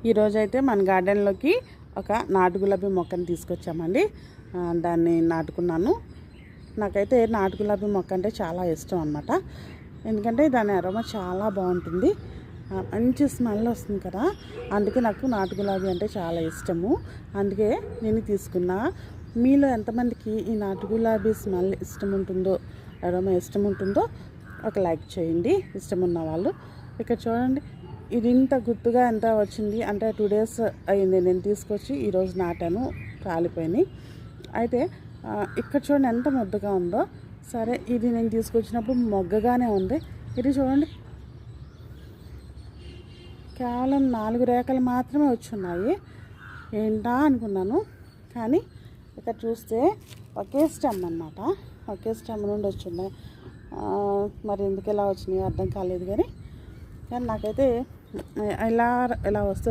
ఈరోజైతే మన గార్డెన్లోకి ఒక నాటు గులాబీ మొక్కని తీసుకొచ్చామండి. దాన్ని నాటుకున్నాను. నాకైతే నాటు గులాబీ మొక్క అంటే చాలా ఇష్టం అన్నమాట. ఎందుకంటే దాని అరోమా చాలా బాగుంటుంది, మంచి స్మెల్ వస్తుంది కదా. అందుకే నాకు నాటు గులాబీ అంటే చాలా ఇష్టము. అందుకే నేను తీసుకున్నా. మీలో ఎంతమందికి ఈ నాటు గులాబీ స్మెల్ ఇష్టం ఉంటుందో, అరోమా ఇష్టం ఉంటుందో ఒక లైక్ చేయండి, ఇష్టం ఉన్న వాళ్ళు. ఇక్కడ చూడండి, ఇది ఇంత గుర్తుగా ఎంత వచ్చింది అంటే 2 days అయింది నేను తీసుకొచ్చి ఈరోజు నాటాను. కాలిపోయినాయి. అయితే ఇక్కడ చూడండి ఎంత ముద్దగా ఉందో. సరే, ఇది నేను తీసుకొచ్చినప్పుడు మొగ్గగానే ఉంది. ఇది చూడండి, కేవలం 4 రేఖలు మాత్రమే వచ్చున్నాయి. ఏంటా అనుకున్నాను, కానీ ఇక్కడ చూస్తే ఒకే స్టెమ్ అన్నమాట. ఒకే స్టెమ్ నుండి వచ్చున్నాయి. మరి ఎందుకు ఇలా వచ్చినాయో అర్థం కాలేదు, కానీ నాకైతే ఇలా వస్తే